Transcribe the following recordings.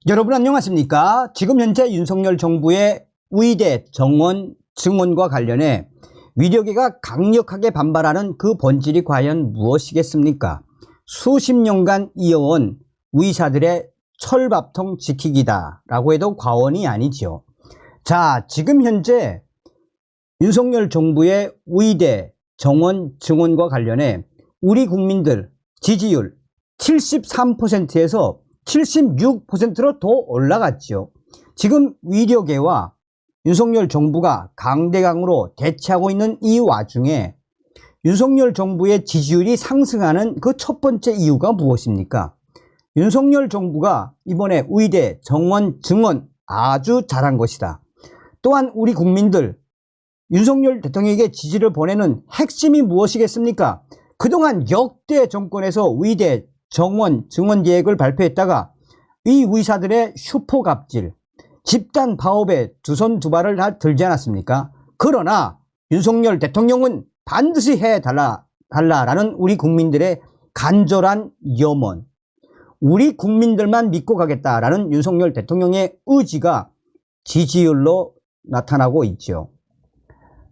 여러분 안녕하십니까? 지금 현재 윤석열 정부의 의대 정원 증원과 관련해 위력계가 강력하게 반발하는 그 본질이 과연 무엇이겠습니까? 수십 년간 이어온 의사들의 철밥통 지키기다 라고 해도 과언이 아니죠. 자, 지금 현재 윤석열 정부의 의대 정원 증원과 관련해 우리 국민들 지지율 73%에서 76%로 더 올라갔죠. 지금 위력계와 윤석열 정부가 강대강으로 대치하고 있는 이 와중에 윤석열 정부의 지지율이 상승하는 그 첫 번째 이유가 무엇입니까? 윤석열 정부가 이번에 의대 정원 증원 아주 잘한 것이다. 또한 우리 국민들 윤석열 대통령에게 지지를 보내는 핵심이 무엇이겠습니까? 그동안 역대 정권에서 의대 정원 증원 계획을 발표했다가 이 의사들의 슈퍼갑질 집단 파업에 두 손 두 발을 다 들지 않았습니까? 그러나 윤석열 대통령은 반드시 해달라라는 우리 국민들의 간절한 염원, 우리 국민들만 믿고 가겠다라는 윤석열 대통령의 의지가 지지율로 나타나고 있죠.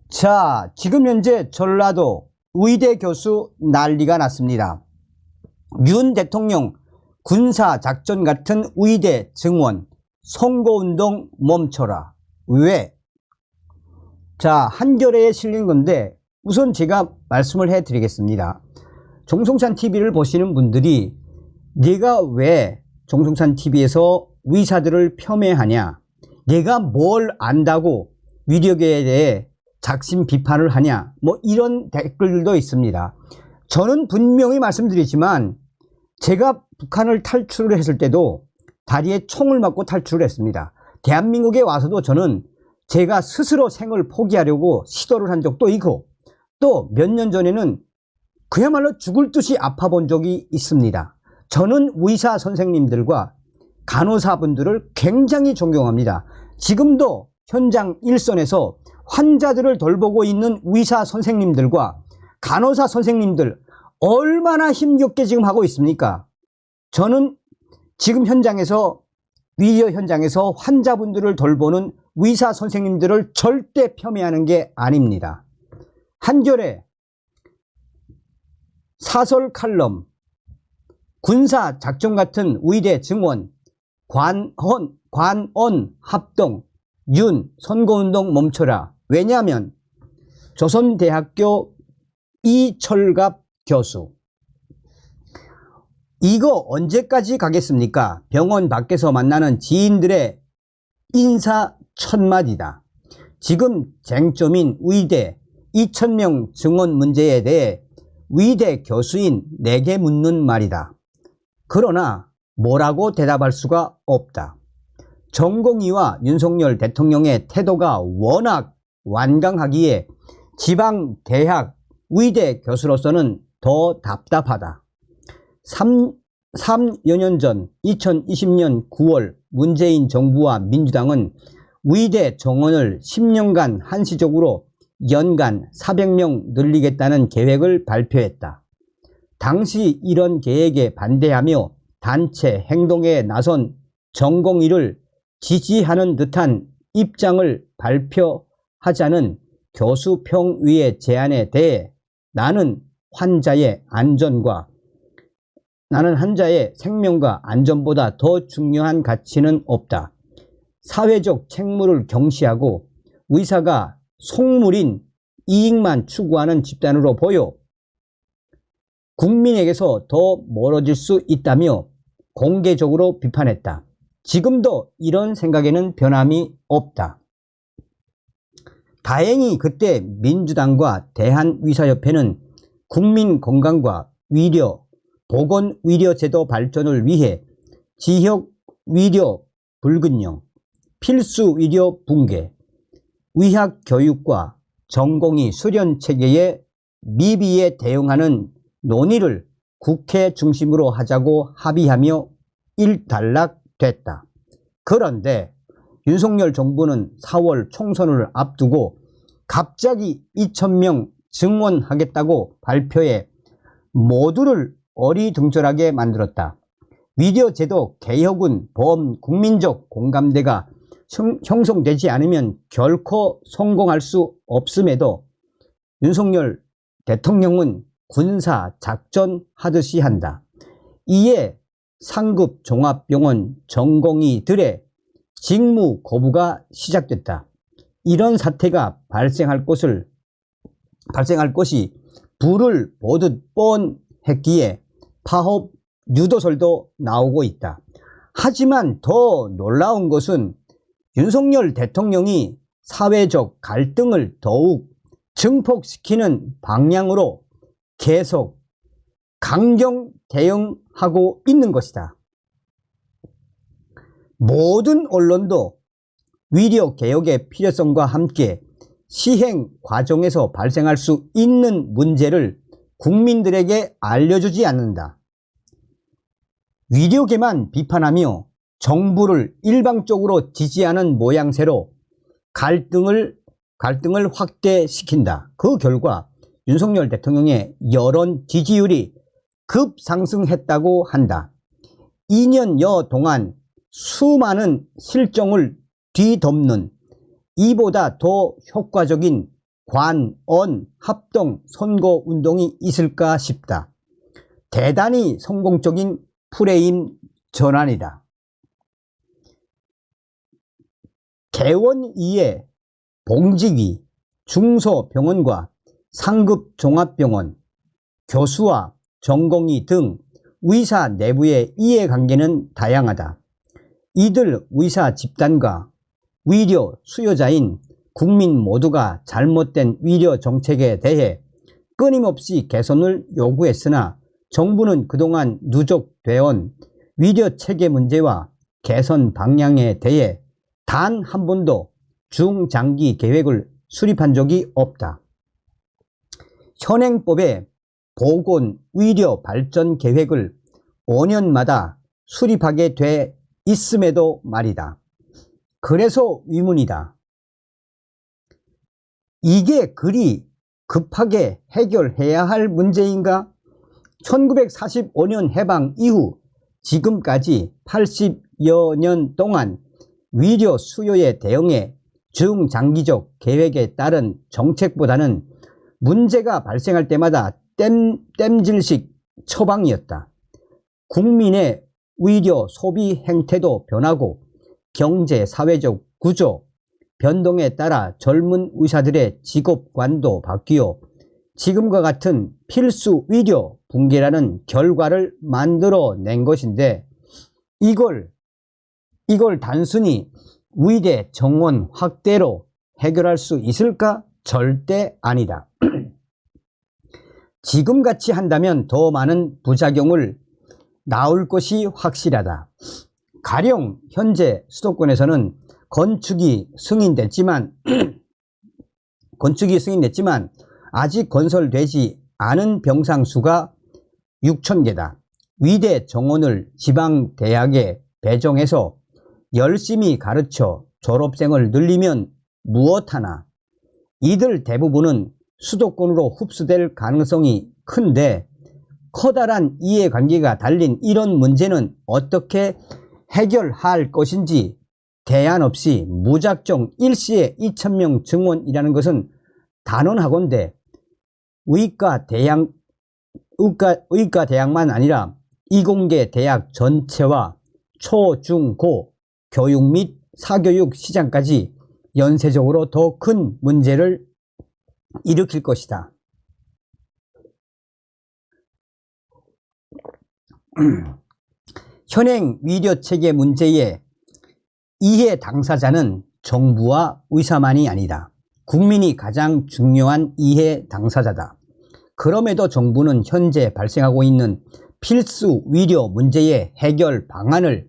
자, 지금 현재 전라도 의대 교수 난리가 났습니다. 윤 대통령 군사작전 같은 의대 증원, 선거운동 멈춰라. 왜? 자, 한겨레에 실린 건데 우선 제가 말씀을 해드리겠습니다. 정성찬TV를 보시는 분들이 내가 왜 정성찬TV에서 의사들을 폄훼하냐, 내가 뭘 안다고 위력에 대해 작심 비판을 하냐, 뭐 이런 댓글들도 있습니다. 저는 분명히 말씀드리지만 제가 북한을 탈출을 했을 때도 다리에 총을 맞고 탈출을 했습니다. 대한민국에 와서도 저는 제가 스스로 생을 포기하려고 시도를 한 적도 있고 또 몇 년 전에는 그야말로 죽을 듯이 아파 본 적이 있습니다. 저는 의사 선생님들과 간호사분들을 굉장히 존경합니다. 지금도 현장 일선에서 환자들을 돌보고 있는 의사 선생님들과 간호사 선생님들 얼마나 힘겹게 지금 하고 있습니까? 저는 지금 현장에서 위려 현장에서 환자분들을 돌보는 의사 선생님들을 절대 폄훼하는 게 아닙니다. 한겨레 사설 칼럼 군사 작전 같은 의대 증원 관언 합동 윤 선거운동 멈춰라. 왜냐하면 조선대학교 이철갑 교수, 이거 언제까지 가겠습니까? 병원 밖에서 만나는 지인들의 인사 천마디다. 지금 쟁점인 의대 2,000명 증원 문제에 대해 의대 교수인 내게 묻는 말이다. 그러나 뭐라고 대답할 수가 없다. 전공의와 윤석열 대통령의 태도가 워낙 완강하기에 지방 대학 의대 교수로서는 더 답답하다. 3여 년 전 2020년 9월 문재인 정부와 민주당은 의대 정원을 10년간 한시적으로 연간 400명 늘리겠다는 계획을 발표했다. 당시 이런 계획에 반대하며 단체 행동에 나선 전공의를 지지하는 듯한 입장을 발표하자는 교수평의의 제안에 대해 나는 환자의 생명과 안전보다 더 중요한 가치는 없다. 사회적 책무를 경시하고 의사가 속물인 이익만 추구하는 집단으로 보여 국민에게서 더 멀어질 수 있다며 공개적으로 비판했다. 지금도 이런 생각에는 변함이 없다. 다행히 그때 민주당과 대한의사협회는 국민 건강과 보건의료제도 발전을 위해 지역의료 불균형, 필수의료 붕괴, 의학교육과 전공의 수련체계의 미비에 대응하는 논의를 국회 중심으로 하자고 합의하며 일단락됐다. 그런데 윤석열 정부는 4월 총선을 앞두고 갑자기 2,000명 증원하겠다고 발표해 모두를 어리둥절하게 만들었다. 미디어 제도 개혁은 범국민적 공감대가 형성되지 않으면 결코 성공할 수 없음에도 윤석열 대통령은 군사 작전 하듯이 한다. 이에 상급 종합병원 전공의들의 직무 거부가 시작됐다. 이런 사태가 발생할 것이 불을 보듯 뻔했기에 파업 유도설도 나오고 있다. 하지만 더 놀라운 것은 윤석열 대통령이 사회적 갈등을 더욱 증폭시키는 방향으로 계속 강경 대응하고 있는 것이다. 모든 언론도 위력 개혁의 필요성과 함께 시행 과정에서 발생할 수 있는 문제를 국민들에게 알려주지 않는다. 위력에만 비판하며 정부를 일방적으로 지지하는 모양새로 갈등을 확대시킨다. 그 결과 윤석열 대통령의 여론 지지율이 급상승했다고 한다. 2년여 동안 수많은 실정을 뒤덮는 이보다 더 효과적인 관언 합동 선거운동이 있을까 싶다. 대단히 성공적인 프레임 전환이다. 개원위에 봉직위, 중소병원과 상급 종합병원, 교수와 전공의 등 의사 내부의 이해관계는 다양하다. 이들 의사 집단과 위료 수요자인 국민 모두가 잘못된 위료 정책에 대해 끊임없이 개선을 요구했으나 정부는 그동안 누적되어온 위료 체계 문제와 개선 방향에 대해 단 한 번도 중장기 계획을 수립한 적이 없다. 현행법에 보건 의료 발전 계획을 5년마다 수립하게 돼 있음에도 말이다. 그래서 의문이다. 이게 그리 급하게 해결해야 할 문제인가? 1945년 해방 이후 지금까지 80여 년 동안 위료 수요에 대응해 중장기적 계획에 따른 정책보다는 문제가 발생할 때마다 땜질식 처방이었다. 국민의 의료 소비 행태도 변하고 경제 사회적 구조 변동에 따라 젊은 의사들의 직업관도 바뀌어 지금과 같은 필수 의료 붕괴라는 결과를 만들어낸 것인데 이걸 단순히 의대 정원 확대로 해결할 수 있을까? 절대 아니다. 지금같이 한다면 더 많은 부작용을 낳을 것이 확실하다. 가령 현재 수도권에서는 건축이 승인됐지만 아직 건설되지 않은 병상수가 6,000개다. 의대 정원을 지방대학에 배정해서 열심히 가르쳐 졸업생을 늘리면 무엇하나. 이들 대부분은 수도권으로 흡수될 가능성이 큰데 커다란 이해관계가 달린 이런 문제는 어떻게 해결할 것인지 대안 없이 무작정 일시에 2,000명 증원이라는 것은 단언하건대 의과 대학만 아니라 이공계 대학 전체와 초, 중, 고 교육 및 사교육 시장까지 연쇄적으로 더 큰 문제를 일으킬 것이다. 현행 의료체계 문제의 이해 당사자는 정부와 의사만이 아니다. 국민이 가장 중요한 이해 당사자다. 그럼에도 정부는 현재 발생하고 있는 필수 의료 문제의 해결 방안을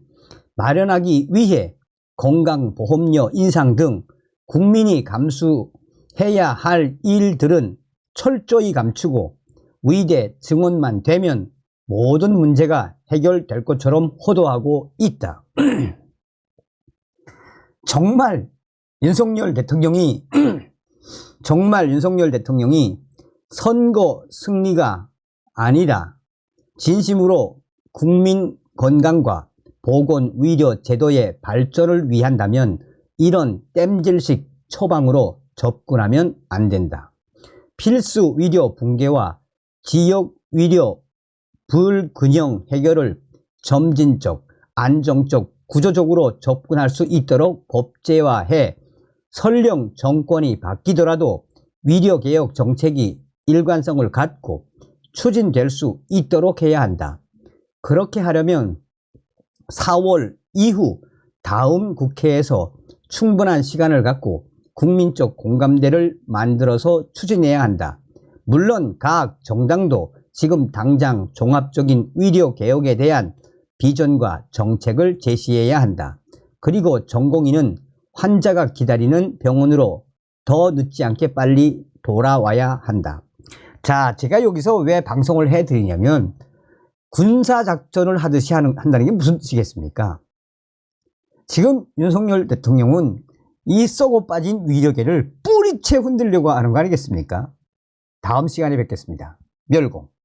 마련하기 위해 건강보험료 인상 등 국민이 감수해야 할 일들은 철저히 감추고 의대 증원만 되면 모든 문제가 해결될 것처럼 호도하고 있다. 정말 윤석열 대통령이 선거 승리가 아니라 진심으로 국민 건강과 보건 의료 제도의 발전을 위한다면 이런 땜질식 처방으로 접근하면 안 된다. 필수 의료 붕괴와 지역 의료 불균형 해결을 점진적, 안정적, 구조적으로 접근할 수 있도록 법제화해 설령 정권이 바뀌더라도 의료개혁 정책이 일관성을 갖고 추진될 수 있도록 해야 한다. 그렇게 하려면 4월 이후 다음 국회에서 충분한 시간을 갖고 국민적 공감대를 만들어서 추진해야 한다. 물론 각 정당도 지금 당장 종합적인 의료개혁에 대한 비전과 정책을 제시해야 한다. 그리고 전공의는 환자가 기다리는 병원으로 더 늦지 않게 빨리 돌아와야 한다. 자, 제가 여기서 왜 방송을 해드리냐면 군사작전을 하듯이 한다는 게 무슨 뜻이겠습니까? 지금 윤석열 대통령은 이 썩어 빠진 위력계를 뿌리채 흔들려고 하는 거 아니겠습니까? 다음 시간에 뵙겠습니다. 멸공.